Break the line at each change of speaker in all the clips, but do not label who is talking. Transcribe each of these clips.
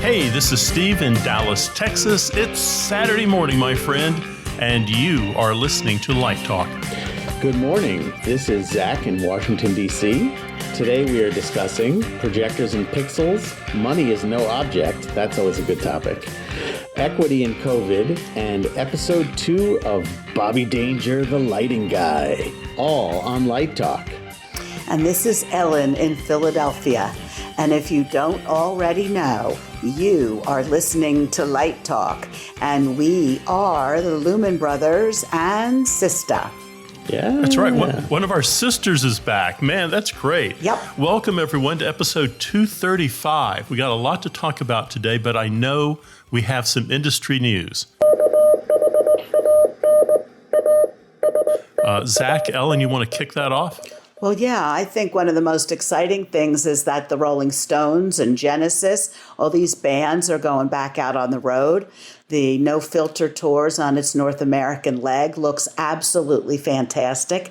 Hey, this is Steve in Dallas, Texas. It's Saturday morning, my friend, and you are listening to Light Talk.
Good morning. This is Zach in Washington, D.C. Today we are discussing projectors and pixels. Money is no object. That's always a good topic. Equity in COVID, and episode 2 of Bobby Danger, the lighting guy. All on Light Talk.
And this is Ellen in Philadelphia. And if you don't already know, you are listening to Light Talk. And we are the Lumen Brothers and Sistah.
Yeah.
That's right. One of our sisters is back. Man, that's great.
Yep.
Welcome, everyone, to episode 235. We got a lot to talk about today, but I know we have some industry news. Zach, Ellen, you want to kick that off?
Well, yeah, I think one of the most exciting things is that the Rolling Stones and Genesis, all these bands are going back out on the road. The No Filter Tours on its North American leg looks absolutely fantastic.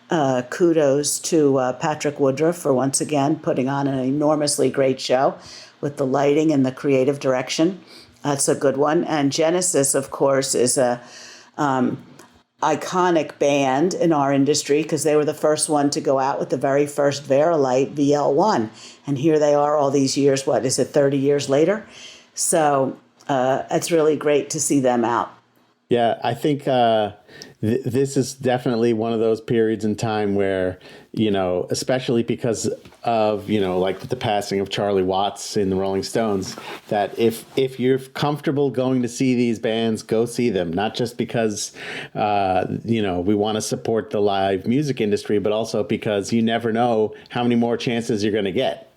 Kudos to Patrick Woodruff for once again putting on an enormously great show with the lighting and the creative direction. That's a good one. And Genesis, of course, is a iconic band in our industry because they were the first one to go out with the very first Verilight VL1. And here they are all these years, 30 years later? So it's really great to see them out.
Yeah, I think this is definitely one of those periods in time where, especially because of, like the passing of Charlie Watts in the Rolling Stones, that if you're comfortable going to see these bands, go see them. Not just because, we want to support the live music industry, but also because you never know how many more chances you're going to get.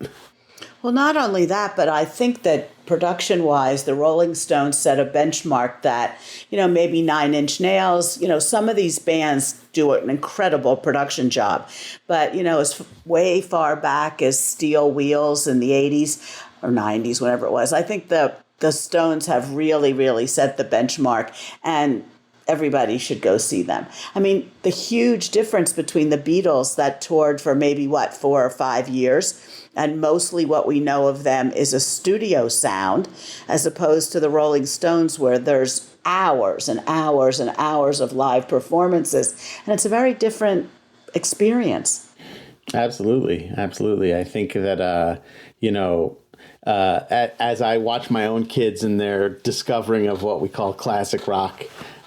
Well, not only that, but I think that production-wise, the Rolling Stones set a benchmark that, maybe Nine Inch Nails, some of these bands do an incredible production job. But, as way far back as Steel Wheels in the 80s or 90s, whatever it was, I think the Stones have really, really set the benchmark, and everybody should go see them. I mean, the huge difference between the Beatles that toured for maybe, 4 or 5 years, and mostly what we know of them is a studio sound, as opposed to the Rolling Stones where there's hours and hours and hours of live performances. And it's a very different experience.
Absolutely. Absolutely. I think that, as I watch my own kids in their discovering of what we call classic rock,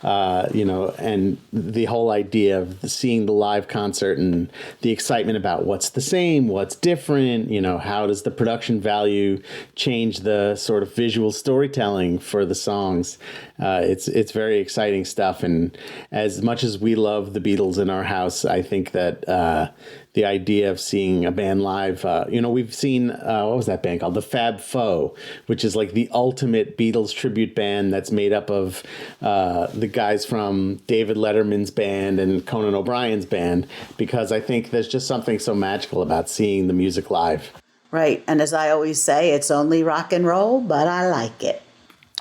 and the whole idea of seeing the live concert and the excitement about what's the same, what's different, how does the production value change the sort of visual storytelling for the songs. It's very exciting stuff. And as much as we love the Beatles in our house, I think that the idea of seeing a band live, we've seen, what was that band called? The Fab Four, which is like the ultimate Beatles tribute band that's made up of the guys from David Letterman's band and Conan O'Brien's band, because I think there's just something so magical about seeing the music live.
Right. And as I always say, it's only rock and roll, but I like it.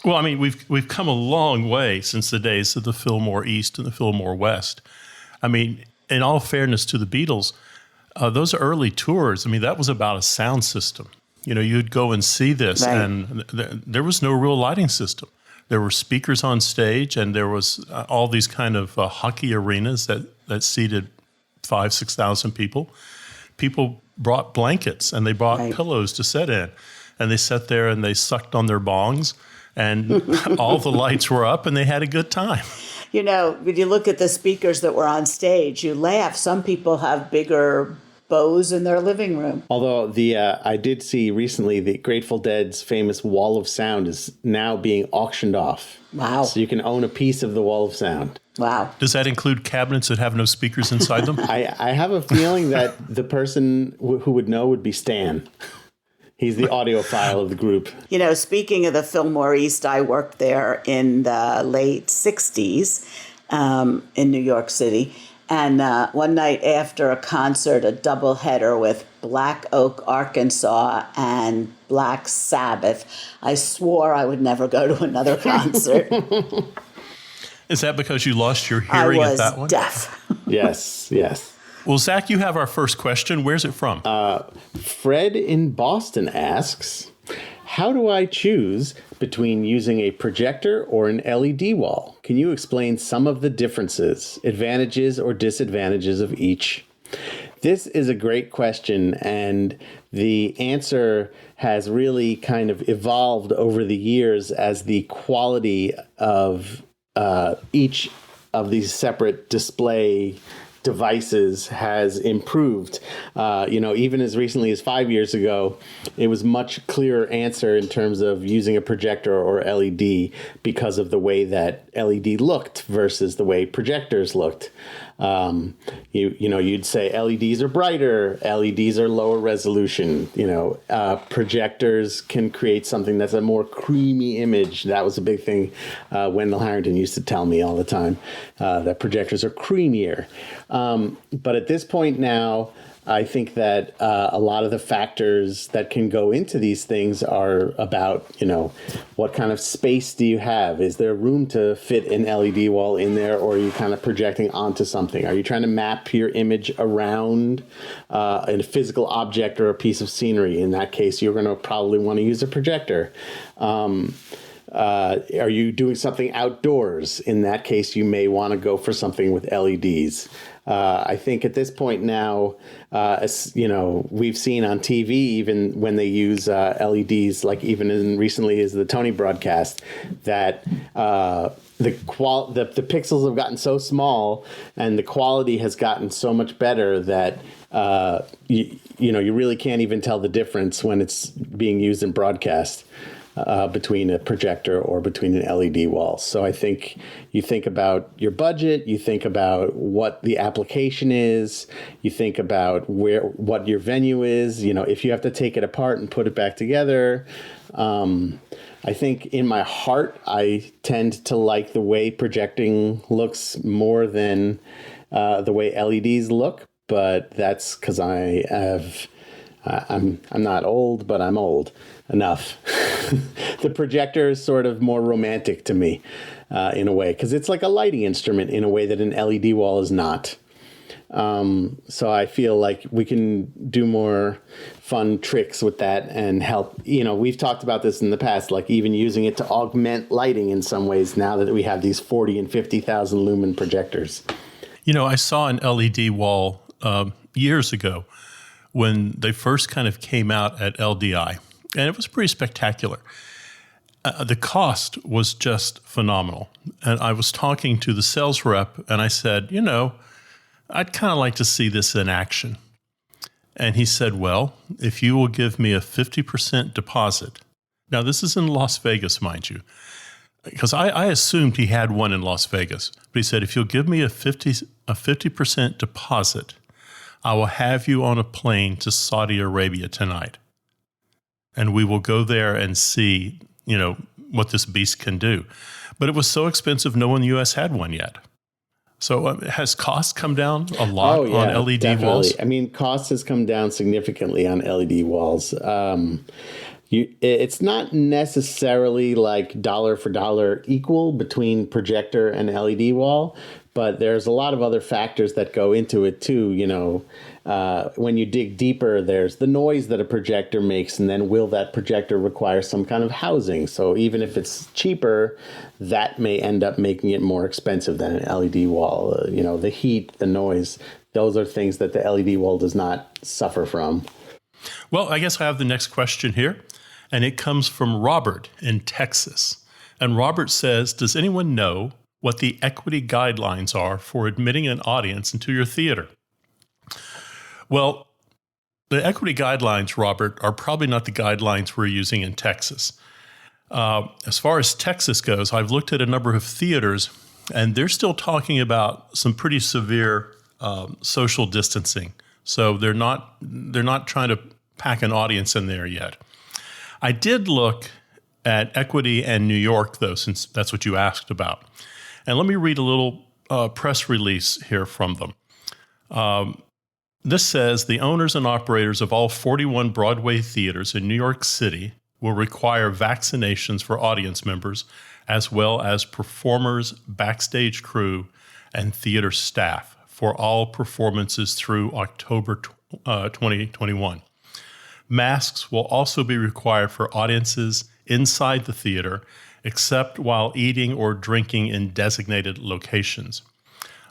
Well, I mean, we've come a long way since the days of the Fillmore East and the Fillmore West. I mean, in all fairness to the Beatles, those early tours, I mean, that was about a sound system. You'd go and see this, right, and there was no real lighting system. There were speakers on stage, and there was all these kind of hockey arenas that seated 5,000, 6,000 people. People brought blankets, and they brought right, pillows to sit in. And they sat there, and they sucked on their bongs, and all the lights were up, and they had a good time.
When you look at the speakers that were on stage, you laugh. Some people have bigger bows in their living room. Although
I did see recently the Grateful Dead's famous Wall of Sound is now being auctioned off.
Wow.
So you can own a piece of the Wall of Sound.
Wow.
Does that include cabinets that have no speakers inside them?
I have a feeling that the person who would know would be Stan. He's the audiophile of the group.
Speaking of the Fillmore East, I worked there in the late 60s in New York City. And one night after a concert, a doubleheader with Black Oak, Arkansas and Black Sabbath, I swore I would never go to another concert.
Is that because you lost your hearing at that one?
I was deaf.
Yes.
Well, Zach, you have our first question. Where's it from?
Fred in Boston asks, How do I choose between using a projector or an LED wall? Can you explain some of the differences, advantages or disadvantages of each? This is a great question, and the answer has really kind of evolved over the years as the quality of each of these separate display devices has improved. Even as recently as 5 years ago, it was much clearer answer in terms of using a projector or LED because of the way that LED looked versus the way projectors looked. You'd say LEDs are brighter, LEDs are lower resolution. Projectors can create something that's a more creamy image. That was a big thing. Wendell Harrington used to tell me all the time that projectors are creamier. But at this point now, I think that a lot of the factors that can go into these things are about, what kind of space do you have? Is there room to fit an LED wall in there, or are you kind of projecting onto something? Are you trying to map your image around a physical object or a piece of scenery? In that case, you're going to probably want to use a projector. Are you doing something outdoors? In that case, you may want to go for something with LEDs. I think at this point now, we've seen on TV, even when they use LEDs, like even recently as the Tony broadcast, that the pixels have gotten so small and the quality has gotten so much better that you really can't even tell the difference when it's being used in broadcast. Between a projector or between an LED wall. So I think you think about your budget, you think about what the application is, you think about what your venue is, if you have to take it apart and put it back together. I think in my heart, I tend to like the way projecting looks more than the way LEDs look, but that's because I'm not old, but I'm old enough. The projector is sort of more romantic to me in a way, because it's like a lighting instrument in a way that an LED wall is not. So I feel like we can do more fun tricks with that and help. We've talked about this in the past, like even using it to augment lighting in some ways now that we have these 40 and 50,000 lumen projectors.
I saw an LED wall years ago when they first kind of came out at LDI, and it was pretty spectacular. The cost was just phenomenal. And I was talking to the sales rep, and I said, I'd kind of like to see this in action. And he said, well, if you will give me a 50% deposit. Now, this is in Las Vegas, mind you, because I assumed he had one in Las Vegas. But he said, if you'll give me a 50% deposit, I will have you on a plane to Saudi Arabia tonight. And we will go there and see, what this beast can do. But it was so expensive, no one in the U.S. had one yet. So has cost come down a lot on LED
definitely.
walls?
I mean, cost has come down significantly on LED walls. It's not necessarily like dollar for dollar equal between projector and LED wall, but there's a lot of other factors that go into it too. When you dig deeper, there's the noise that a projector makes, and then will that projector require some kind of housing? So even if it's cheaper, that may end up making it more expensive than an LED wall. The heat, the noise, those are things that the LED wall does not suffer from.
Well, I guess I have the next question here, and it comes from Robert in Texas. And Robert says, does anyone know what the equity guidelines are for admitting an audience into your theater? Well, the equity guidelines, Robert, are probably not the guidelines we're using in Texas. As far as Texas goes, I've looked at a number of theaters, and they're still talking about some pretty severe social distancing. So they're not trying to pack an audience in there yet. I did look at equity and New York, though, since that's what you asked about. And let me read a little press release here from them. This says the owners and operators of all 41 Broadway theaters in New York City will require vaccinations for audience members, as well as performers, backstage crew, and theater staff for all performances through October 2021. Masks will also be required for audiences inside the theater, except while eating or drinking in designated locations.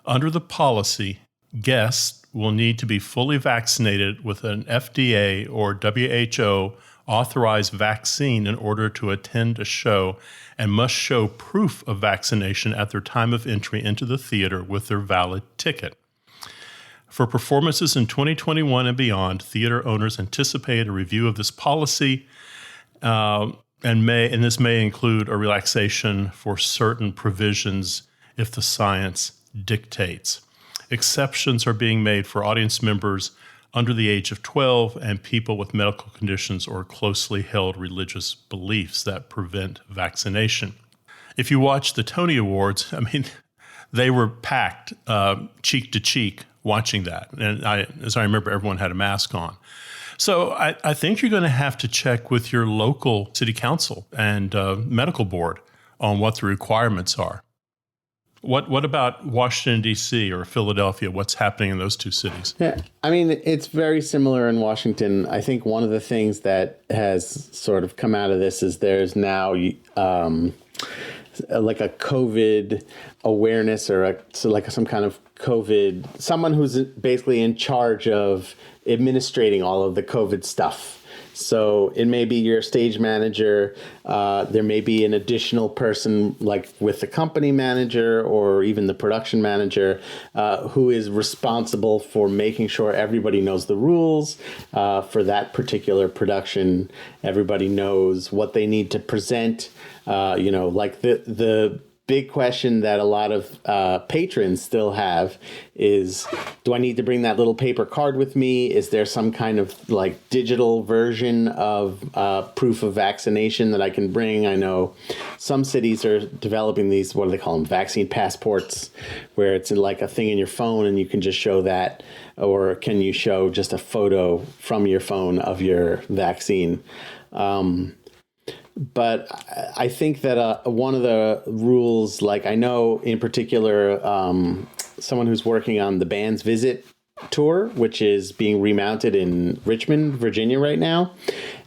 Under the policy, guests will need to be fully vaccinated with an FDA or WHO authorized vaccine in order to attend a show and must show proof of vaccination at their time of entry into the theater with their valid ticket. For performances in 2021 and beyond, theater owners anticipate a review of this policy, and this may include a relaxation for certain provisions if the science dictates. Exceptions are being made for audience members under the age of 12 and people with medical conditions or closely held religious beliefs that prevent vaccination. If you watch the Tony Awards, I mean, they were packed cheek to cheek watching that. And as I remember, everyone had a mask on. So I think you're going to have to check with your local city council and medical board on what the requirements are. What about Washington, D.C. or Philadelphia? What's happening in those two cities?
Yeah, I mean, it's very similar in Washington. I think one of the things that has sort of come out of this is there's now like a COVID awareness or some kind of COVID, someone who's basically in charge of administrating all of the COVID stuff. So it may be your stage manager. There may be an additional person like with the company manager or even the production manager who is responsible for making sure everybody knows the rules for that particular production. Everybody knows what they need to present. Like the big question that a lot of patrons still have is, do I need to bring that little paper card with me? Is there some kind of like digital version of proof of vaccination that I can bring? I know some cities are developing these, what do they call them? Vaccine passports, where it's like a thing in your phone and you can just show that. Or can you show just a photo from your phone of your vaccine? But I think that one of the rules, like I know in particular, someone who's working on the band's visit tour, which is being remounted in Richmond, Virginia right now,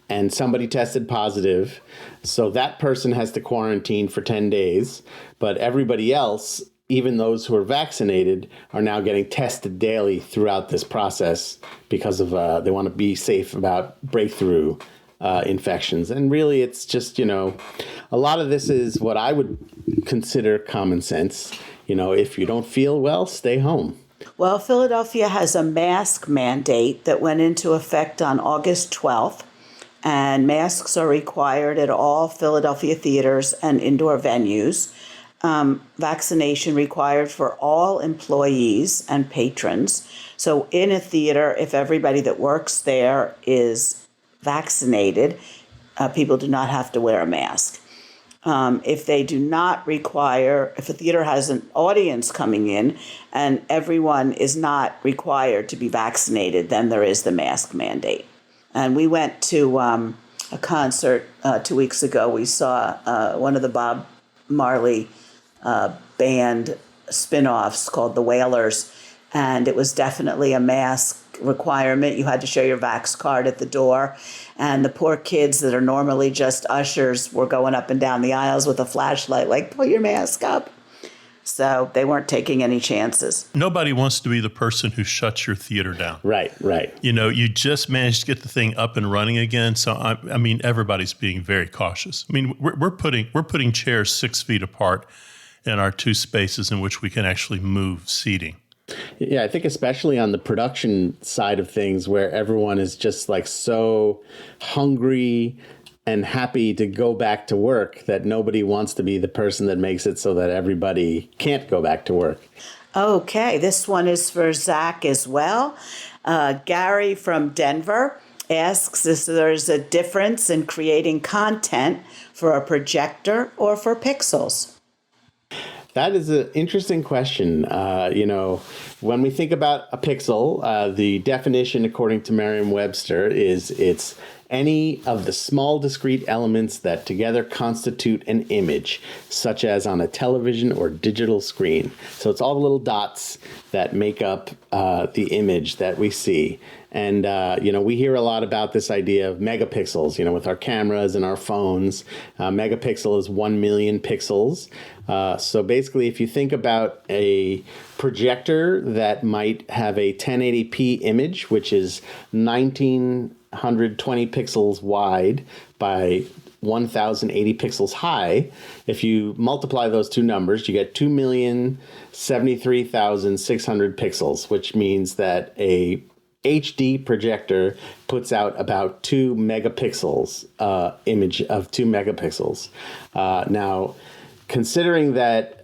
and somebody tested positive. So that person has to quarantine for 10 days. But everybody else, even those who are vaccinated, are now getting tested daily throughout this process because of they want to be safe about breakthrough infections. And really, it's just, a lot of this is what I would consider common sense. If you don't feel well, stay home.
Well, Philadelphia has a mask mandate that went into effect on August 12th, and masks are required at all Philadelphia theaters and indoor venues. Vaccination required for all employees and patrons. So in a theater, if everybody that works there is vaccinated, people do not have to wear a mask. If they do not require, if a theater has an audience coming in and everyone is not required to be vaccinated, then there is the mask mandate. And we went to a concert 2 weeks ago. We saw one of the Bob Marley band spin-offs called The Wailers, and it was definitely a mask requirement. You had to show your Vax card at the door, and the poor kids that are normally just ushers were going up and down the aisles with a flashlight like, put your mask up. So they weren't taking any chances.
Nobody wants to be the person who shuts your theater down.
Right.
You just managed to get the thing up and running again. So I mean, everybody's being very cautious. I mean, we're putting chairs 6 feet apart in our two spaces in which we can actually move seating.
Yeah, I think especially on the production side of things, where everyone is just like so hungry and happy to go back to work that nobody wants to be the person that makes it so that everybody can't go back to work.
Okay, this one is for Zach as well. Gary from Denver asks if there's a difference in creating content for a projector or for pixels.
That is an interesting question. When we think about a pixel, the definition according to Merriam-Webster is it's any of the small discrete elements that together constitute an image, such as on a television or digital screen. So it's all the little dots that make up the image that we see. And, we hear a lot about this idea of megapixels, with our cameras and our phones. Megapixel is 1 million pixels. So basically, if you think about a projector that might have a 1080p image, which is 1920 pixels wide by 1080 pixels high, if you multiply those two numbers, you get 2,073,600 pixels, which means that a HD projector puts out about 2 megapixels, image of 2 megapixels. Now, considering that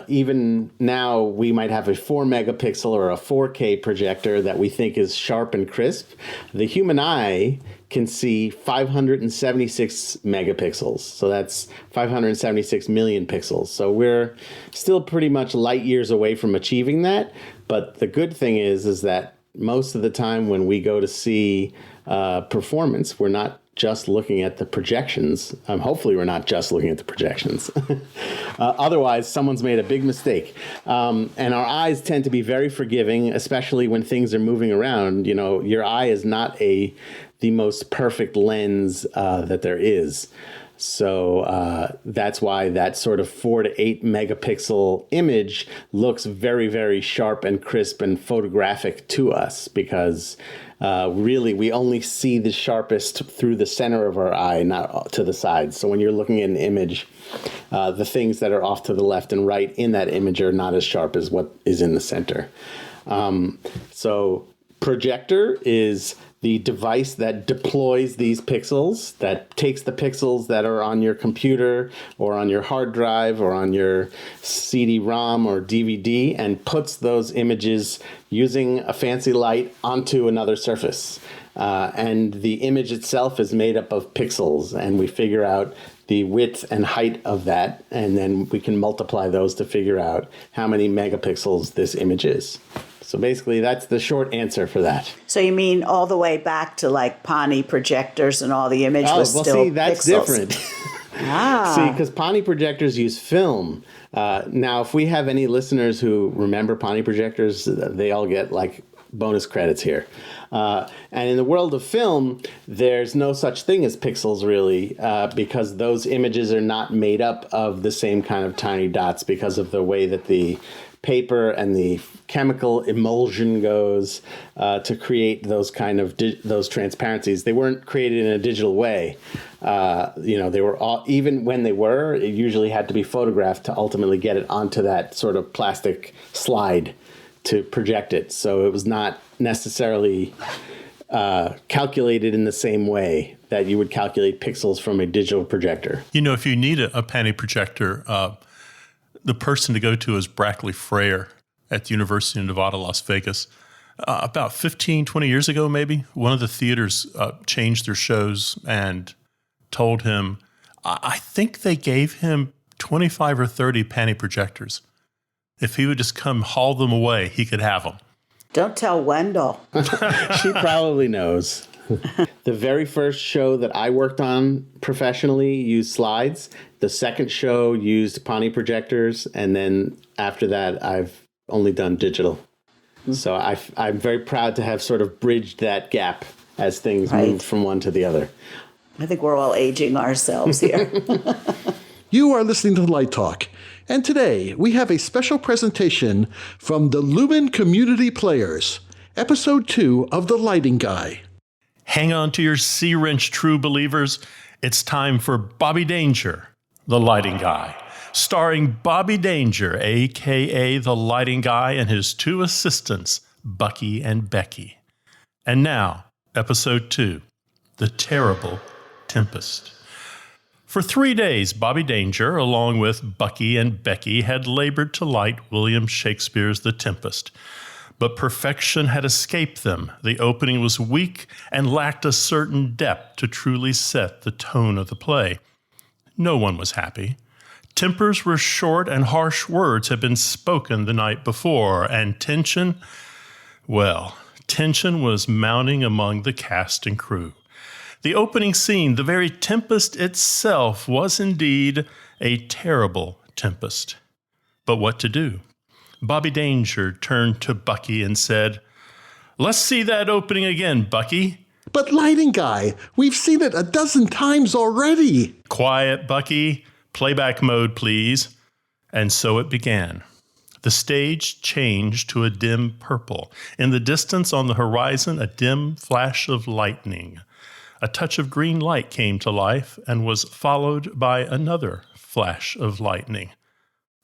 even now we might have a 4 megapixel or a 4K projector that we think is sharp and crisp, the human eye can see 576 megapixels. So that's 576 million pixels. So we're still pretty much light years away from achieving that. But the good thing is that most of the time when we go to see performance, we're not just looking at the projections. Hopefully we're not just looking at the projections. Otherwise, someone's made a big mistake. And our eyes tend to be very forgiving, especially when things are moving around. Your eye is not the most perfect lens that there is. So that's why that sort of 4 to 8 megapixel image looks very, very sharp and crisp and photographic to us, because really we only see the sharpest through the center of our eye, not to the sides. So when you're looking at an image, the things that are off to the left and right in that image are not as sharp as what is in the center. So projector is the device that deploys these pixels, that takes the pixels that are on your computer or on your hard drive or on your CD-ROM or DVD and puts those images using a fancy light onto another surface. And the image itself is made up of pixels, and we figure out the width and height of that, and then we can multiply those to figure out how many megapixels this image is. So basically, that's the short answer for that.
So you mean all the way back to like Pani projectors and all the image was still
see, that's
pixels.
different.
Ah.
See, because Pani projectors use film. Now, if we have any listeners who remember Pani projectors, they all get like bonus credits here. And in the world of film, there's no such thing as pixels, really, because those images are not made up of the same kind of tiny dots because of the way that the paper and the chemical emulsion goes to create those kind of those transparencies. They weren't created in a digital way. They were all, even when they were, it usually had to be photographed to ultimately get it onto that sort of plastic slide to project it. So it was not necessarily calculated in the same way that you would calculate pixels from a digital projector.
If you need a Pani projector, the person to go to is Brackley Frayer at the University of Nevada, Las Vegas. About 15, 20 years ago, maybe, one of the theaters changed their shows and told him, I think they gave him 25 or 30 Pani projectors. If he would just come haul them away, he could have them.
Don't tell Wendell.
She probably knows. The very first show that I worked on professionally used slides. The second show used Pani projectors. And then after that, I've only done digital. So I'm very proud to have sort of bridged that gap as things moved from one to the other.
I think we're all aging ourselves here.
You are listening to Light Talk, and today we have a special presentation from the Lumen Community Players, Episode 2 of The Lighting Guy.
Hang on to your sea wrench, true believers. It's time for Bobby Danger, the Lighting Guy, starring Bobby Danger, a.k.a. the Lighting Guy, and his two assistants, Bucky and Becky. And now, Episode 2, The Terrible Tempest. For 3 days, Bobby Danger, along with Bucky and Becky, had labored to light William Shakespeare's The Tempest. But perfection had escaped them. The opening was weak and lacked a certain depth to truly set the tone of the play. No one was happy. Tempers were short and harsh words had been spoken the night before, and tension was mounting among the cast and crew. The opening scene, the very tempest itself, was indeed a terrible tempest. But what to do? Bobby Danger turned to Bucky and said, "Let's see that opening again, Bucky."
But lighting guy, we've seen it a dozen times already.
"Quiet, Bucky. Playback mode, please." And so it began. The stage changed to a dim purple. In the distance on the horizon, a dim flash of lightning. A touch of green light came to life and was followed by another flash of lightning.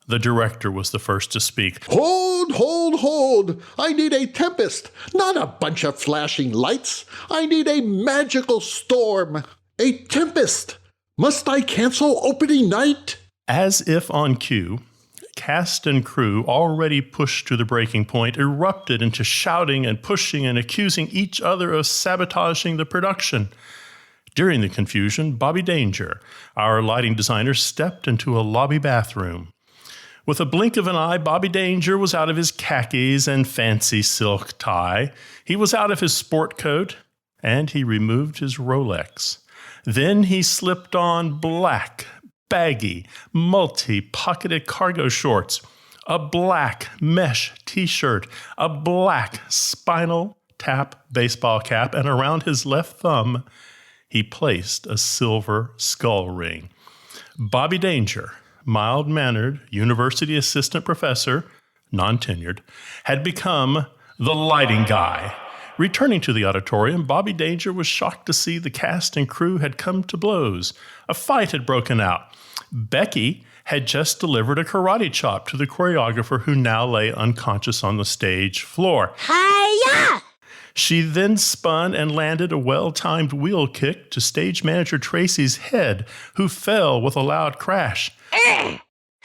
The director was the first to speak.
Hold, hold, hold. I need a tempest, not a bunch of flashing lights. I need a magical storm. A tempest. Must I cancel opening night?
As if on cue, cast and crew, already pushed to the breaking point, erupted into shouting and pushing and accusing each other of sabotaging the production. During the confusion, Bobby Danger, our lighting designer, stepped into a lobby bathroom. With a blink of an eye, Bobby Danger was out of his khakis and fancy silk tie. He was out of his sport coat, and he removed his Rolex. Then he slipped on black, baggy, multi-pocketed cargo shorts, a black mesh t-shirt, a black spinal tap baseball cap, and around his left thumb, he placed a silver skull ring. Bobby Danger, mild-mannered university assistant professor, non-tenured, had become the lighting guy. Returning to the auditorium, Bobby Danger was shocked to see the cast and crew had come to blows. A fight had broken out. Becky had just delivered a karate chop to the choreographer, who now lay unconscious on the stage floor.
Hi-ya!
She then spun and landed a well-timed wheel kick to stage manager Tracy's head, who fell with a loud crash.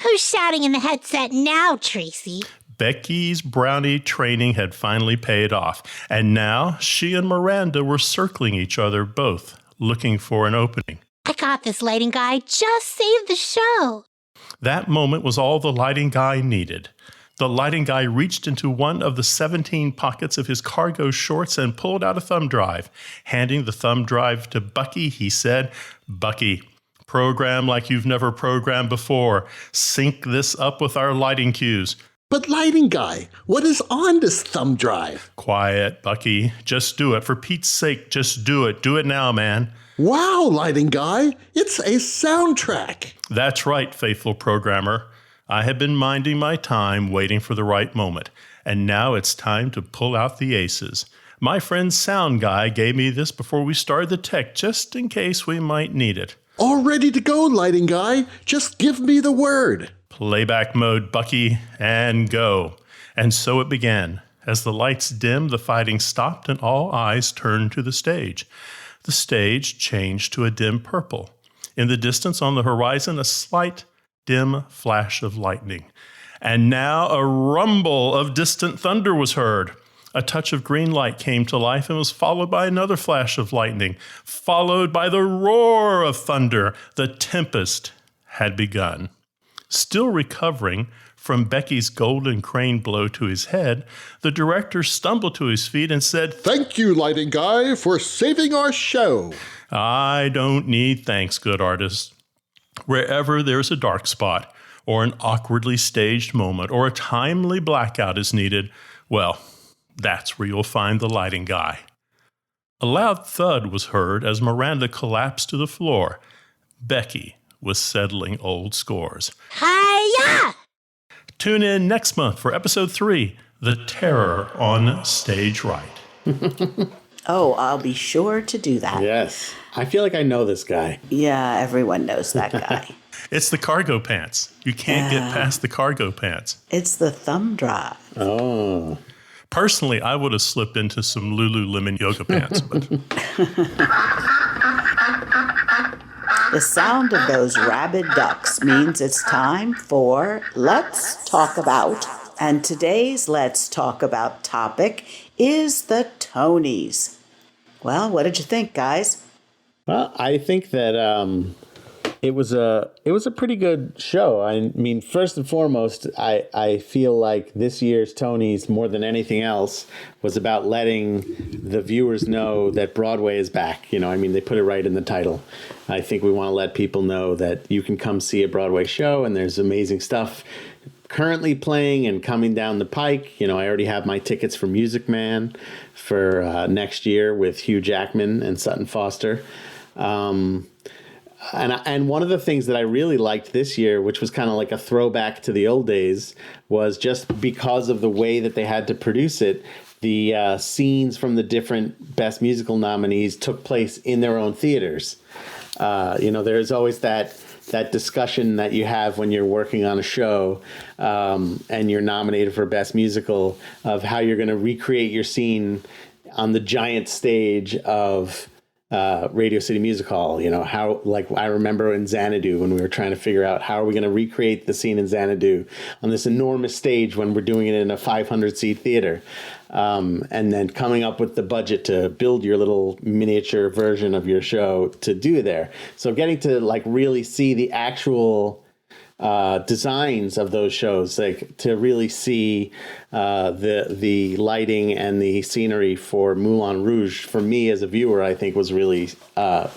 Who's shouting in the headset now, Tracy?
Becky's brownie training had finally paid off, and now she and Miranda were circling each other, both looking for an opening.
I got this, lighting guy. Just save the show.
That moment was all the lighting guy needed. The lighting guy reached into one of the 17 pockets of his cargo shorts and pulled out a thumb drive. Handing the thumb drive to Bucky, he said, "Bucky, program like you've never programmed before. Sync this up with our lighting cues."
But lighting guy, what is on this thumb drive?
"Quiet, Bucky. Just do it. For Pete's sake, just do it. Do it now, man."
Wow, lighting guy, it's a soundtrack.
"That's right, faithful programmer. I have been minding my time, waiting for the right moment. And now it's time to pull out the aces. My friend Sound Guy gave me this before we started the tech, just in case we might need it."
All ready to go, lighting guy. Just give me the word.
"Playback mode, Bucky, and go." And so it began. As the lights dimmed, the fighting stopped, and all eyes turned to the stage. The stage changed to a dim purple. In the distance on the horizon, a slight, dim flash of lightning. And now a rumble of distant thunder was heard. A touch of green light came to life and was followed by another flash of lightning, followed by the roar of thunder. The tempest had begun. Still recovering from Becky's golden crane blow to his head, the director stumbled to his feet and said,
Thank you, lighting guy, for saving our show.
"I don't need thanks, good artist. Wherever there's a dark spot, or an awkwardly staged moment, or a timely blackout is needed, well, that's where you'll find the lighting guy." A loud thud was heard as Miranda collapsed to the floor. Becky was settling old scores.
Hi-ya!
Tune in next month for episode 3, The Terror on Stage Right.
Oh, I'll be sure to do that.
Yes. I feel like I know this guy.
Yeah, everyone knows that guy.
It's the cargo pants. You can't get past the cargo pants.
It's the thumb drive.
Oh.
Personally, I would have slipped into some Lululemon yoga pants, but
The sound of those rabid ducks means it's time for Let's Talk About. And today's Let's Talk About topic is the Tonys. Well, what did you think, guys?
Well, I think that It was a pretty good show. I mean, first and foremost, I feel like this year's Tonys, more than anything else, was about letting the viewers know that Broadway is back. I mean, they put it right in the title. I think we want to let people know that you can come see a Broadway show, and there's amazing stuff currently playing and coming down the pike. I already have my tickets for Music Man for next year with Hugh Jackman and Sutton Foster. And one of the things that I really liked this year, which was kind of like a throwback to the old days, was just because of the way that they had to produce it, the scenes from the different Best Musical nominees took place in their own theaters. There's always that discussion that you have when you're working on a show and you're nominated for Best Musical of how you're going to recreate your scene on the giant stage of Radio City Music Hall. How, like, I remember in Xanadu when we were trying to figure out how are we going to recreate the scene in Xanadu on this enormous stage when we're doing it in a 500-seat theater. And then coming up with the budget to build your little miniature version of your show to do there. So getting to really see the actual designs of those shows, to really see the lighting and the scenery for Moulin Rouge, for me as a viewer, I think was really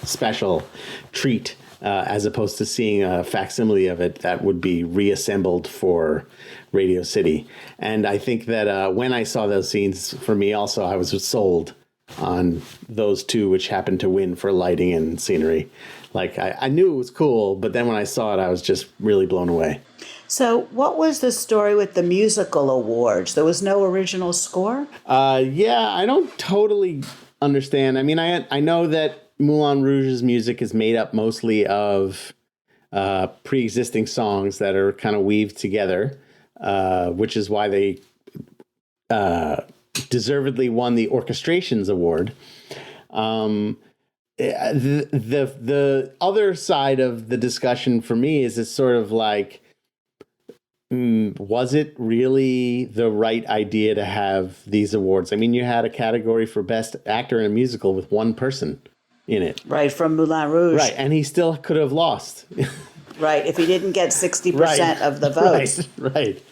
special treat, as opposed to seeing a facsimile of it that would be reassembled for Radio City. And I think that when I saw those scenes, for me also, I was sold on those two, which happened to win for lighting and scenery. I knew it was cool, but then when I saw it, I was just really blown away.
So what was the story with the musical awards? There was no original score?
Yeah, I don't totally understand. I mean, I know that Moulin Rouge's music is made up mostly of pre-existing songs that are kind of weaved together, which is why they deservedly won the Orchestrations Award. The other side of the discussion for me is it's sort of like, was it really the right idea to have these awards? I mean, you had a category for Best Actor in a Musical with one person in it.
Right, from Moulin Rouge.
Right, and he still could have lost.
Right, if he didn't get 60% of the votes.
Right.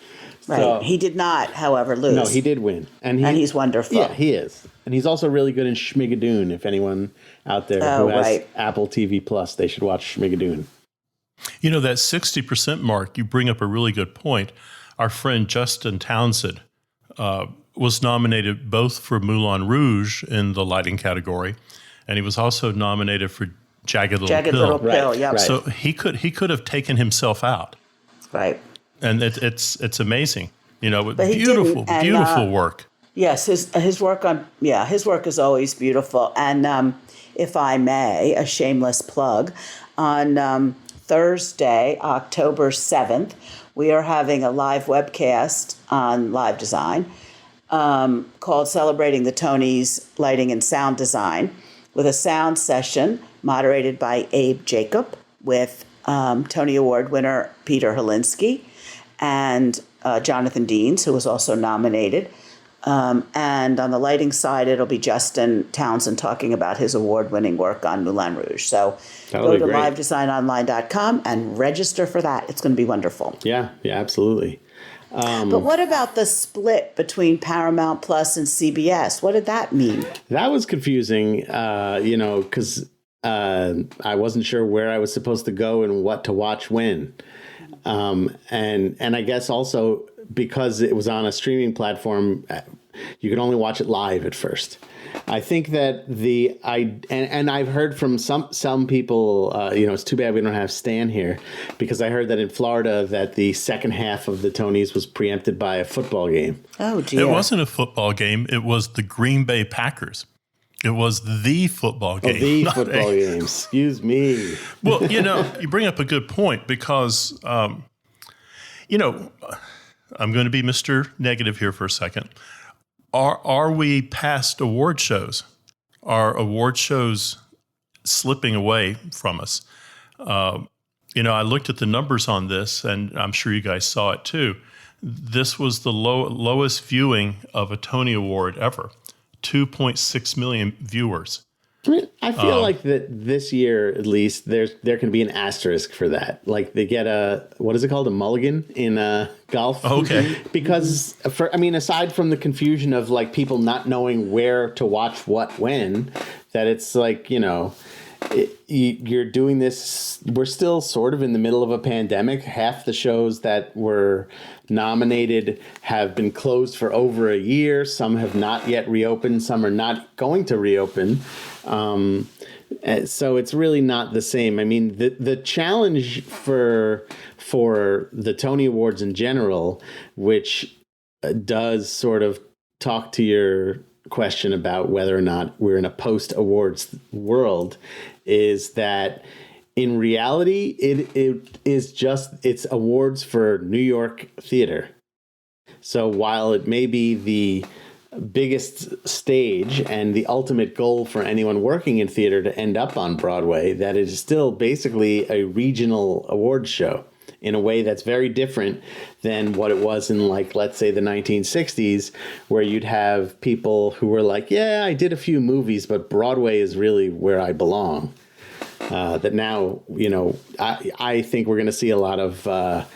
Right.
So,
he did not, however, lose.
no, he did win. And he's
wonderful.
Yeah, he is. And he's also really good in Schmigadoon. If anyone out there who has Apple TV Plus, they should watch Schmigadoon.
That 60% mark, you bring up a really good point. Our friend Justin Townsend was nominated both for Moulin Rouge in the lighting category, and he was also nominated for Jagged Little Pill.
Yeah.
Right.
So he could have taken himself out.
Right.
And it's amazing.
But
beautiful work.
Yes, his work is always beautiful. And if I may, a shameless plug, on Thursday, October 7th, we are having a live webcast on Live Design called Celebrating the Tonys Lighting and Sound Design, with a sound session moderated by Abe Jacob with Tony Award winner Peter Helinski and Jonathan Deans, who was also nominated. And on the lighting side, it'll be Justin Townsend talking about his award-winning work on Moulin Rouge. So go to livedesignonline.com and register for that. It's going to be wonderful.
Yeah, absolutely.
But what about the split between Paramount Plus and CBS? What did that mean?
That was confusing, because I wasn't sure where I was supposed to go and what to watch when. And I guess also because it was on a streaming platform, you could only watch it live at first. I think that and I've heard from some people, it's too bad we don't have Stan here, because I heard that in Florida that the second half of the Tonys was preempted by a football game.
Oh, dear.
It wasn't a football game. It was the Green Bay Packers. It was the football game.
Game. Excuse me.
Well, you bring up a good point because, I'm going to be Mr. Negative here for a second. Are we past award shows? Are award shows slipping away from us? I looked at the numbers on this, and I'm sure you guys saw it too. This was the lowest viewing of a Tony Award ever. 2.6 million viewers.
I mean, I feel like that this year, at least, there can be an asterisk for that. Like they get what is it called? A mulligan in golf.
Okay.
Because aside from the confusion of like people not knowing where to watch what when, that it's like, you're doing this. We're still sort of in the middle of a pandemic. Half the shows that were nominated have been closed for over a year. Some have not yet reopened. Some are not going to reopen. So it's really not the same. I mean, the challenge for the Tony Awards in general, which does sort of talk to your question about whether or not we're in a post-awards world, is that in reality, it's awards for New York theater. So while it may be the biggest stage and the ultimate goal for anyone working in theater to end up on Broadway, that it is still basically a regional awards show in a way that's very different than what it was in, like, let's say the 1960s, where you'd have people who were like, yeah, I did a few movies, but Broadway is really where I belong. That now, I think we're going to see a lot of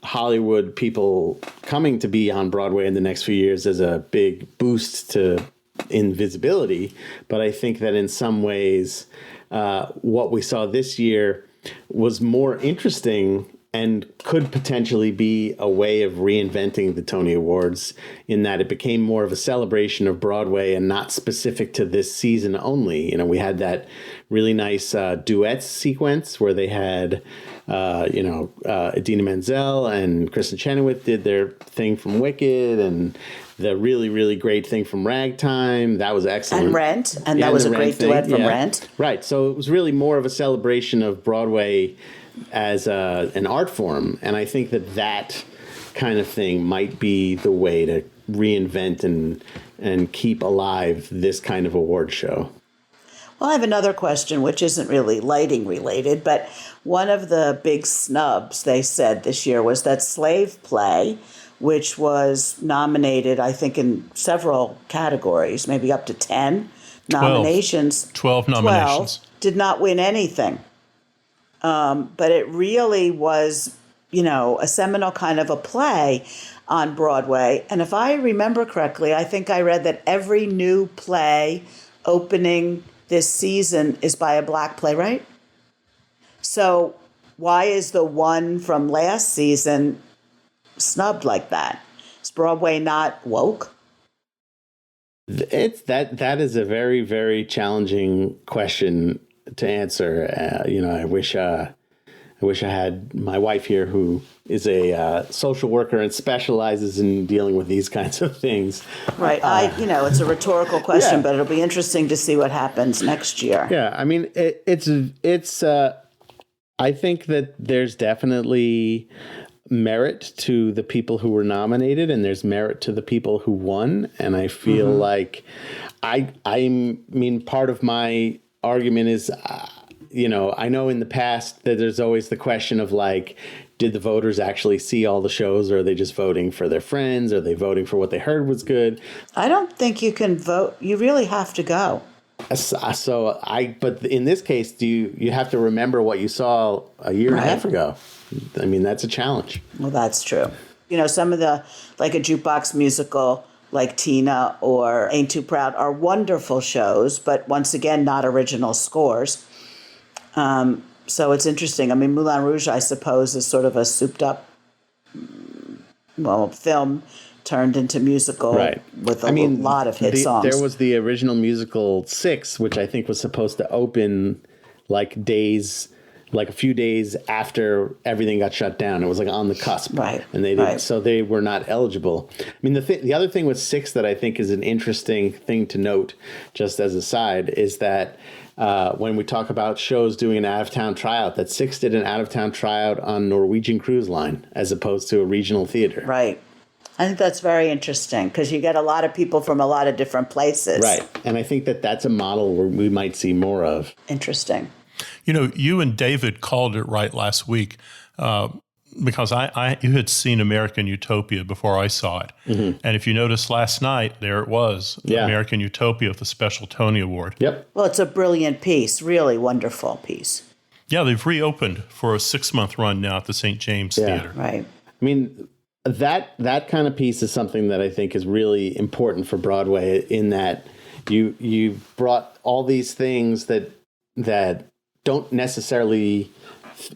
Hollywood people coming to be on Broadway in the next few years as a big boost in visibility. But I think that in some ways, what we saw this year was more interesting and could potentially be a way of reinventing the Tony Awards, in that it became more of a celebration of Broadway and not specific to this season only. We had that really nice duet sequence where they had, Idina Menzel and Kristen Chenoweth did their thing from Wicked, and the really, really great thing from Ragtime. That was excellent.
And Rent. And that was a great duet from Rent.
Right. So it was really more of a celebration of Broadway as an art form. And I think that kind of thing might be the way to reinvent and keep alive this kind of award show.
Well, I have another question, which isn't really lighting related, but one of the big snubs they said this year was that Slave Play, which was nominated, I think, in several categories, maybe up to 10 nominations.
12 nominations.
12, did not win anything. But it really was, a seminal kind of a play on Broadway. And if I remember correctly, I think I read that every new play opening this season is by a Black playwright. So why is the one from last season snubbed like that? Is Broadway not woke?
That is a very, very challenging question to answer. I wish I had my wife here, who is a social worker and specializes in dealing with these kinds of things.
Right. It's a rhetorical question, but it'll be interesting to see what happens next year.
Yeah. I mean, it's. I think that there's definitely merit to the people who were nominated, and there's merit to the people who won. And I feel like I mean, part of my argument is, I know in the past that there's always the question of, like, did the voters actually see all the shows, or are they just voting for their friends? Are they voting for what they heard was good?
I don't think you can vote. You really have to go.
But in this case, you have to remember what you saw a year and a half ago. I mean, that's a challenge.
Well, that's true. Some of the, like a jukebox musical like Tina or Ain't Too Proud are wonderful shows, but once again, not original scores. So it's interesting. I mean, Moulin Rouge, I suppose, is sort of a souped up, film turned into musical, right, with a lot of hit songs.
There was the original musical 6, which I think was supposed to open like a few days after everything got shut down. It was like on the cusp.
Right.
And they didn't, so they were not eligible. I mean, the other thing with 6 that I think is an interesting thing to note, just as a side, is that when we talk about shows doing an out-of-town tryout, that 6 did an out-of-town tryout on Norwegian Cruise Line as opposed to a regional theater.
Right. I think that's very interesting because you get a lot of people from a lot of different places.
Right. And I think that that's a model where we might see more of.
Interesting.
You and David called it right last week. because you had seen American Utopia before I saw it. Mm-hmm. And if you noticed last night, there it was, American Utopia with the special Tony Award.
Yep.
Well, it's a brilliant piece, really wonderful piece.
Yeah, they've reopened for a 6-month run now at the St. James Theater.
Right.
I mean, that kind of piece is something that I think is really important for Broadway, in that you brought all these things that don't necessarily,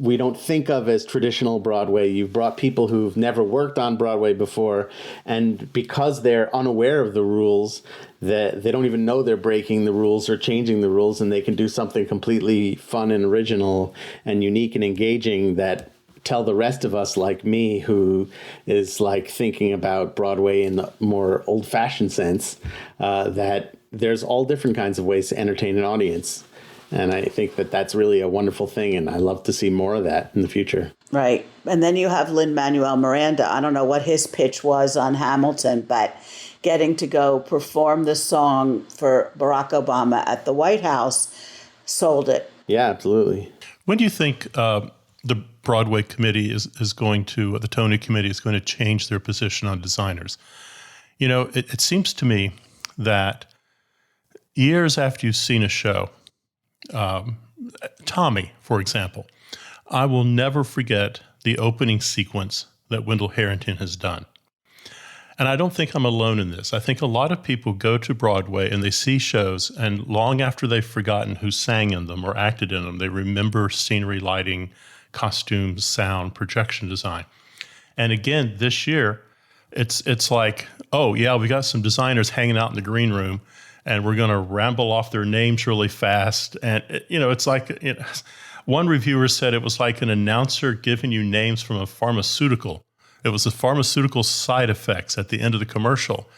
we don't think of as traditional Broadway. You've brought people who've never worked on Broadway before, and because they're unaware of the rules, that they don't even know they're breaking the rules or changing the rules, and they can do something completely fun and original and unique and engaging that tell the rest of us, like me, who is like thinking about Broadway in the more old-fashioned sense, that there's all different kinds of ways to entertain an audience. And I think that that's really a wonderful thing, and I love to see more of that in the future.
Right. And then you have Lin-Manuel Miranda. I don't know what his pitch was on Hamilton, but getting to go perform the song for Barack Obama at the White House sold it.
Yeah, absolutely.
When do you think the Broadway committee is going to, the Tony committee is going to change their position on designers? You know, it seems to me that years after you've seen a show, Tommy, for example, I will never forget the opening sequence that Wendell Harrington has done. And I don't think I'm alone in this. I think a lot of people go to Broadway and they see shows, and long after they've forgotten who sang in them or acted in them, they remember scenery, lighting, costumes, sound, projection design. And again, this year, it's like, oh, yeah, we got some designers hanging out in the green room, and we're going to ramble off their names really fast. And, it's like, one reviewer said it was like an announcer giving you names from a pharmaceutical. It was the pharmaceutical side effects at the end of the commercial.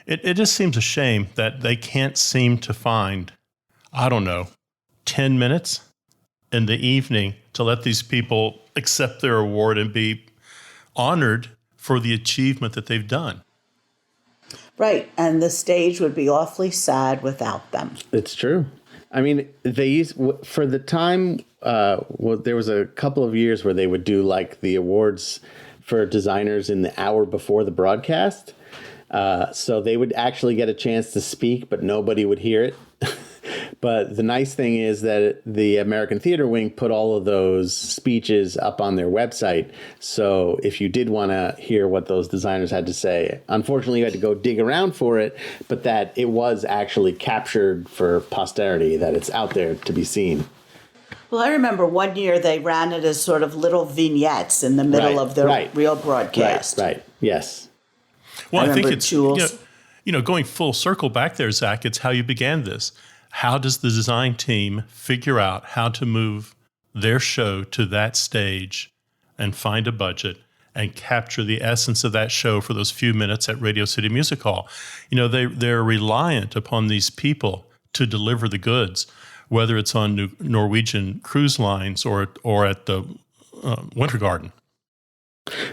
It just seems a shame that they can't seem to find, 10 minutes in the evening to let these people accept their award and be honored for the achievement that they've done.
Right, and the stage would be awfully sad without them.
It's true. I mean, they used, for the time, there was a couple of years where they would do like the awards for designers in the hour before the broadcast. So they would actually get a chance to speak, but nobody would hear it. But the nice thing is that the American Theater Wing put all of those speeches up on their website. So if you did want to hear what those designers had to say, unfortunately you had to go dig around for it, but that it was actually captured for posterity, that it's out there to be seen.
Well, I remember one year they ran it as sort of little vignettes in the middle of the real broadcast.
Right, yes.
Well, I think it's, going full circle back there, Zach, it's how you began this. How does the design team figure out how to move their show to that stage and find a budget and capture the essence of that show for those few minutes at Radio City Music Hall? They're reliant upon these people to deliver the goods, whether it's on Norwegian cruise lines or at the Winter Garden.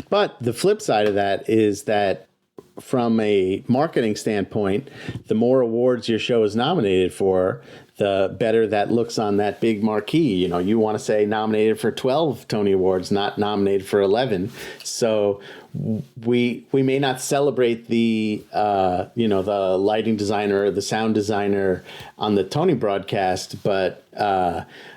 But the flip side of that is that from a marketing standpoint, the more awards your show is nominated for, the better that looks on that big marquee. You want to say nominated for 12 Tony Awards, not nominated for 11. So we may not celebrate the the lighting designer or the sound designer on the Tony broadcast, but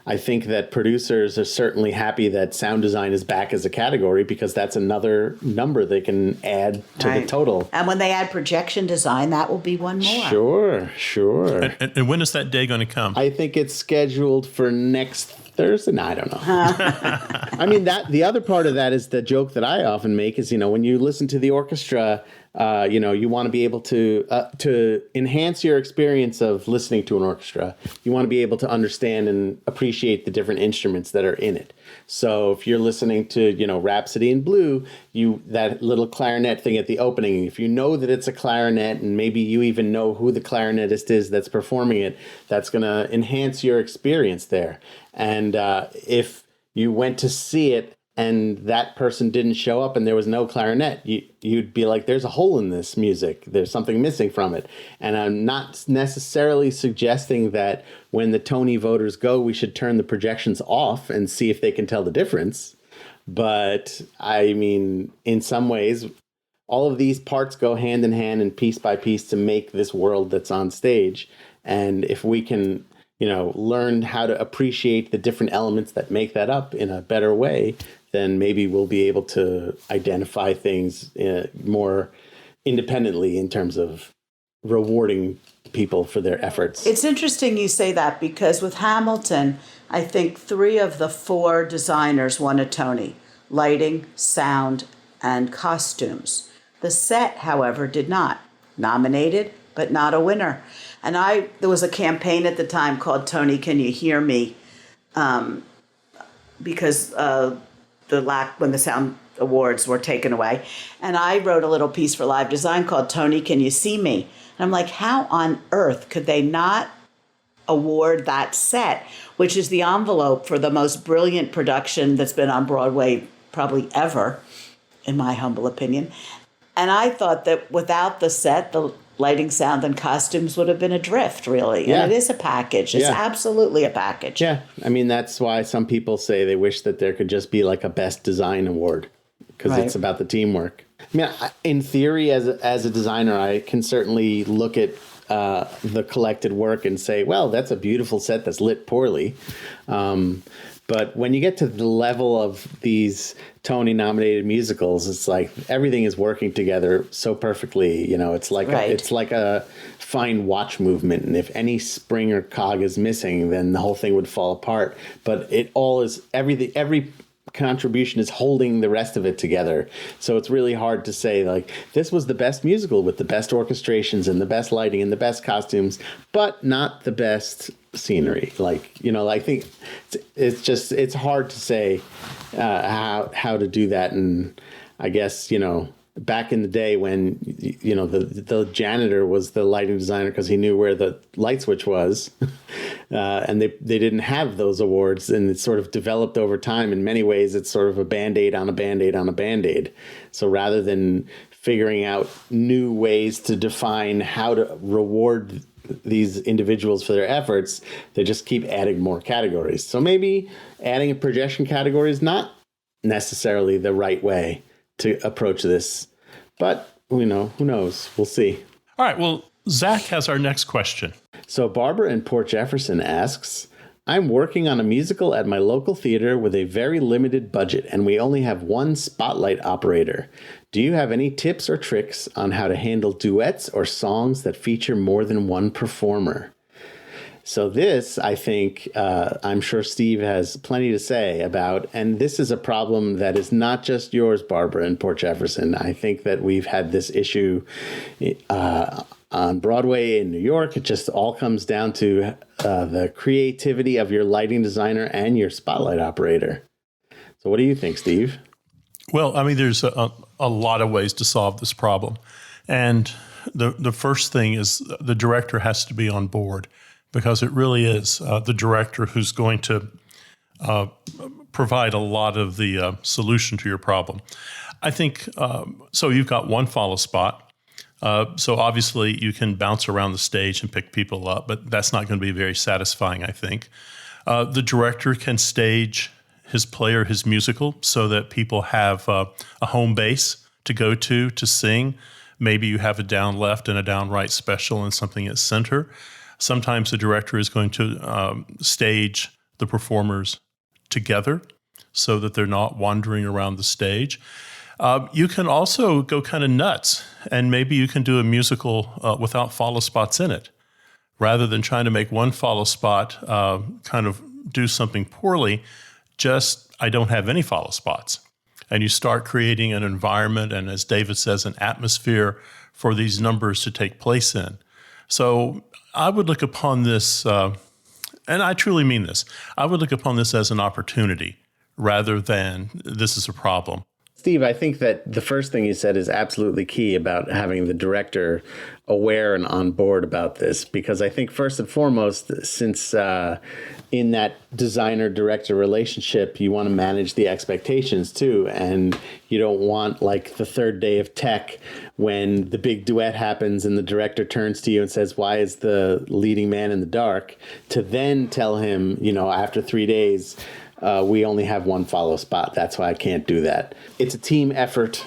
I think that producers are certainly happy that sound design is back as a category, because that's another number they can add to the total.
And when they add projection design, that will be one more.
Sure.
And when is that day going to come?
I think it's scheduled for next Thursday. No, I don't know. I mean, the other part of that is the joke that I often make is, when you listen to the orchestra, you want to be able to enhance your experience of listening to an orchestra. You want to be able to understand and appreciate the different instruments that are in it. So if you're listening to, Rhapsody in Blue, that little clarinet thing at the opening, if you know that it's a clarinet and maybe you even know who the clarinetist is that's performing it, that's going to enhance your experience there. And if you went to see it and that person didn't show up and there was no clarinet, you'd be like, there's a hole in this music. There's something missing from it. And I'm not necessarily suggesting that when the Tony voters go, we should turn the projections off and see if they can tell the difference. But I mean, in some ways, all of these parts go hand in hand and piece by piece to make this world that's on stage. And if we can, learn how to appreciate the different elements that make that up in a better way, then maybe we'll be able to identify things more independently in terms of rewarding people for their efforts.
It's interesting you say that, because with Hamilton, I think 3 of the 4 designers won a Tony: lighting, sound, and costumes. The set, however, did not. Nominated, but not a winner. And there was a campaign at the time called Tony, Can You Hear Me? Because when the Sound Awards were taken away. And I wrote a little piece for Live Design called Tony, Can You See Me? And I'm like, how on earth could they not award that set, which is the envelope for the most brilliant production that's been on Broadway probably ever, in my humble opinion. And I thought that without the set, the lighting, sound, and costumes would have been adrift, really.
Yeah.
And it is a package. It's absolutely a package.
Yeah. I mean, that's why some people say they wish that there could just be like a best design award, because it's about the teamwork. I mean, in theory, as a designer, I can certainly look at the collected work and say, well, that's a beautiful set that's lit poorly. But when you get to the level of these Tony-nominated musicals, it's like everything is working together so perfectly. It's like it's like a fine watch movement, and if any spring or cog is missing, then the whole thing would fall apart. But it all is every contribution is holding the rest of it together. So it's really hard to say, like, this was the best musical with the best orchestrations and the best lighting and the best costumes, but not the best scenery. I think it's hard to say how to do that. And I guess, back in the day when, the janitor was the lighting designer because he knew where the light switch was, and they didn't have those awards, and it sort of developed over time. In many ways, it's sort of a Band-Aid on a Band-Aid on a Band-Aid. So rather than figuring out new ways to define how to reward these individuals for their efforts, they just keep adding more categories. So maybe adding a projection category is not necessarily the right way to approach this, but who knows? We'll see.
All right. Well, Zach has our next question.
So Barbara in Port Jefferson asks, I'm working on a musical at my local theater with a very limited budget, and we only have one spotlight operator. Do you have any tips or tricks on how to handle duets or songs that feature more than one performer? So this, I think, I'm sure Steve has plenty to say about, and this is a problem that is not just yours, Barbara, in Port Jefferson. I think that we've had this issue on Broadway in New York. It just all comes down to the creativity of your lighting designer and your spotlight operator. So what do you think, Steve?
Well, I mean, there's a lot of ways to solve this problem. And the first thing is the director has to be on board, because it really is the director who's going to provide a lot of the solution to your problem. I think, so you've got one follow spot. So obviously you can bounce around the stage and pick people up, but that's not going to be very satisfying, I think. The director can stage his play or his musical so that people have a home base to go to sing. Maybe you have a down left and a down right special and something at center. Sometimes the director is going to stage the performers together so that they're not wandering around the stage. You can also go kind of nuts, and maybe you can do a musical without follow spots in it. Rather than trying to make one follow spot kind of do something poorly, just I don't have any follow spots. And you start creating an environment and, as David says, an atmosphere for these numbers to take place in. So I would look upon this, and I truly mean this, I would look upon this as an opportunity rather than this is a problem.
Steve, I think that the first thing you said is absolutely key about having the director aware and on board about this, because I think first and foremost, since in that designer-director relationship, you want to manage the expectations too, and you don't want, like, the third day of tech when the big duet happens and the director turns to you and says, why is the leading man in the dark, to then tell him, after 3 days, we only have one follow spot. That's why I can't do that. It's a team effort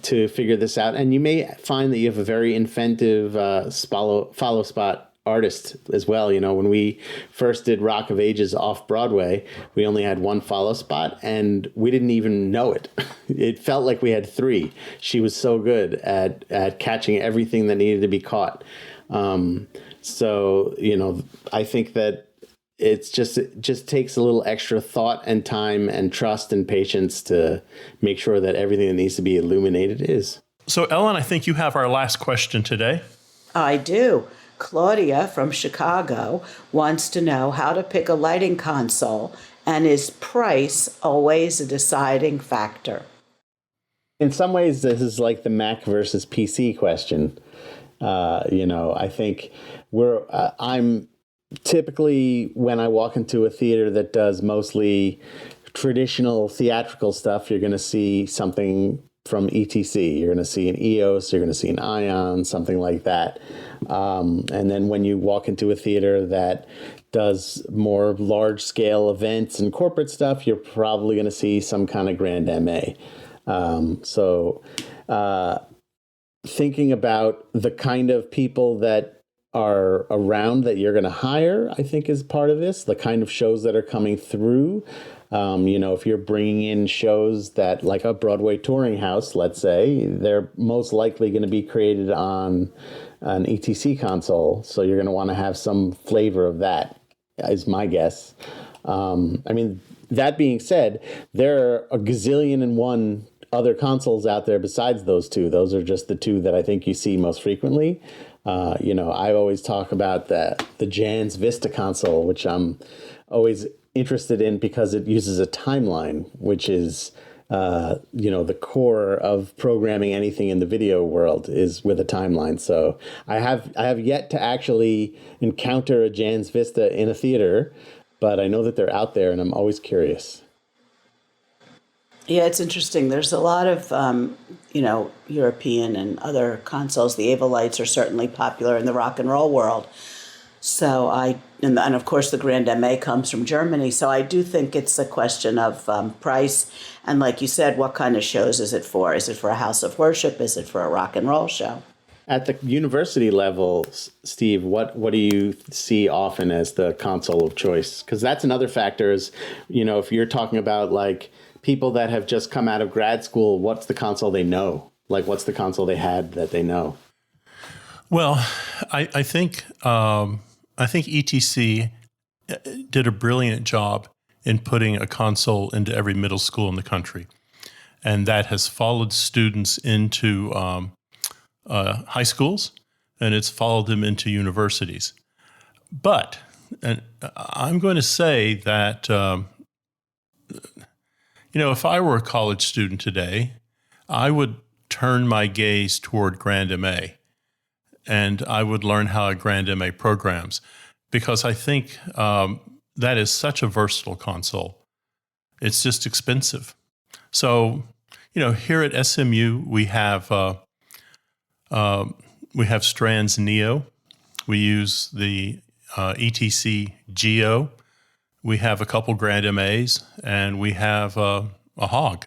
to figure this out. And you may find that you have a very inventive follow spot artist as well. You know, when we first did Rock of Ages off Broadway, we only had one follow spot and we didn't even know it. It felt like we had three. She was so good at catching everything that needed to be caught. So, you know, I think that it just takes a little extra thought and time and trust and patience to make sure that everything that needs to be illuminated is.
So, Ellen, I think you have our last question today.
I do. Claudia from Chicago wants to know how to pick a lighting console, and is price always a deciding factor?
In some ways, this is like the Mac versus PC question. You know, I think I'm typically, when I walk into a theater that does mostly traditional theatrical stuff, you're going to see something from ETC. You're going to see an EOS, you're going to see an Ion, something like that. And then when you walk into a theater that does more large-scale events and corporate stuff, you're probably going to see some kind of Grand MA. Thinking about the kind of people that are around that you're going to hire, I think is part of this, the kind of shows that are coming through. You know, if you're bringing in shows that, like a Broadway touring house, let's say, they're most likely going to be created on an ETC console. So you're going to want to have some flavor of that, is my guess. I mean, that being said, there are a gazillion and one other consoles out there besides those two. Those are just the two that I think you see most frequently. You know, I always talk about the Jan's Vista console, which I'm always interested in because it uses a timeline, which is, you know, the core of programming anything in the video world is with a timeline. So I have yet to actually encounter a Jan's Vista in a theater, but I know that they're out there and I'm always curious.
Yeah, it's interesting. There's a lot of, you know, European and other consoles. The Ava lights are certainly popular in the rock and roll world. So and of course the Grand MA comes from Germany. So I do think it's a question of price. And like you said, what kind of shows is it for? Is it for a house of worship? Is it for a rock and roll show?
At the university level, Steve, what do you see often as the console of choice? Because that's another factor is, you know, if you're talking about like people that have just come out of grad school, what's the console they know? Like, what's the console they had that they know?
Well, I think ETC did a brilliant job in putting a console into every middle school in the country. And that has followed students into high schools, and it's followed them into universities. But and I'm going to say that, you know, if I were a college student today, I would turn my gaze toward Grand MA, and I would learn how a Grand MA programs, because I think that is such a versatile console. It's just expensive. So, you know, here at SMU, we have Strands Neo. We use the ETC Geo. We have a couple Grand MAs, and we have a Hog.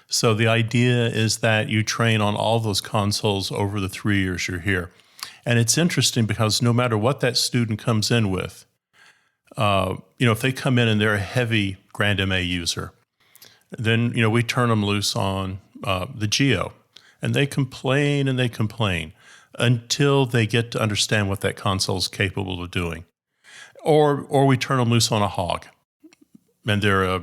So the idea is that you train on all those consoles over the 3 years you're here. And it's interesting because no matter what that student comes in with, you know, if they come in and they're a heavy Grand MA user, then, you know, we turn them loose on the Geo. And they complain and they complain until they get to understand what that console is capable of doing. Or we turn them loose on a Hog, and they're a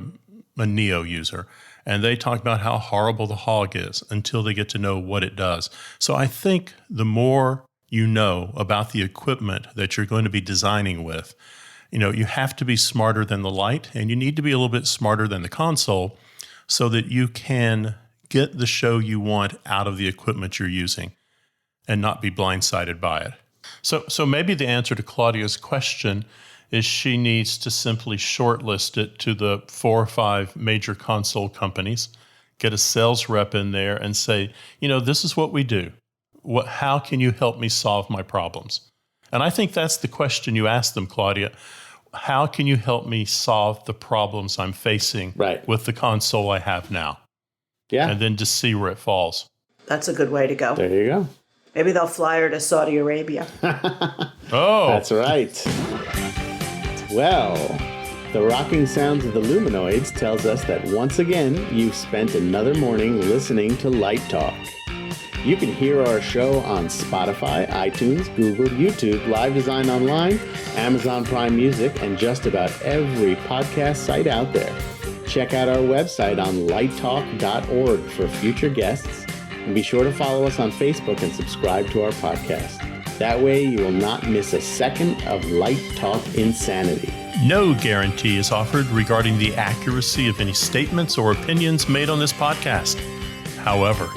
Neo user. And they talk about how horrible the Hog is until they get to know what it does. So I think the more you know about the equipment that you're going to be designing with, you know, you have to be smarter than the light, and you need to be a little bit smarter than the console so that you can get the show you want out of the equipment you're using and not be blindsided by it. So maybe the answer to Claudia's question is she needs to simply shortlist it to the 4 or 5 major console companies, get a sales rep in there and say, you know, this is what we do. How can you help me solve my problems? And I think that's the question you ask them, Claudia. how can you help me solve the problems I'm facing
Right.
with the console I have now?
Yeah.
And then just see where it falls.
That's a good way to go.
There you go.
Maybe they'll fly her to Saudi Arabia.
Oh,
That's right. Well, the rocking sounds of the Luminoids tells us that once again, you've spent another morning listening to Light Talk. You can hear our show on Spotify, iTunes, Google, YouTube, Live Design Online, Amazon Prime Music, and just about every podcast site out there. Check out our website on lighttalk.org for future guests, and be sure to follow us on Facebook and subscribe to our podcast. That way you will not miss a second of Light Talk insanity.
no guarantee is offered regarding the accuracy of any statements or opinions made on this podcast. However,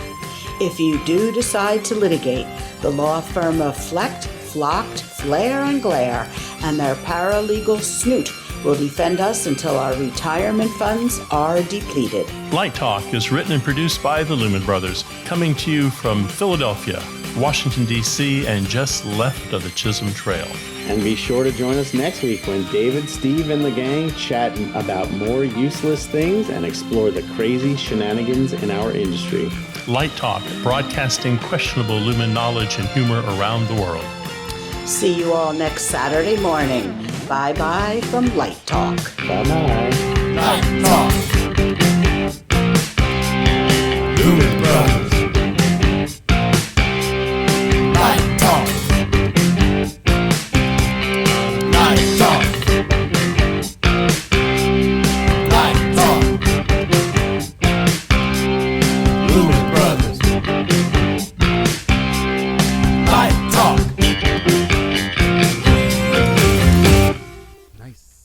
If you do decide to litigate, the law firm of Flecht, Flocked, Flare, and Glare and their paralegal Snoot will defend us until our retirement funds are depleted.
Light Talk is written and produced by the Lumen Brothers, coming to you from Philadelphia, Washington, D.C., and just left of the Chisholm Trail.
And be sure to join us next week when David, Steve, and the gang chat about more useless things and explore the crazy shenanigans in our industry.
Light Talk, broadcasting questionable Lumen knowledge and humor around the world.
See you all next Saturday morning. Bye-bye from Light Talk.
Bye-bye.
Light Talk. Lumen Brothers. Light Talk. Light Talk. Light Talk. Lumen Brothers. Light Talk. Nice.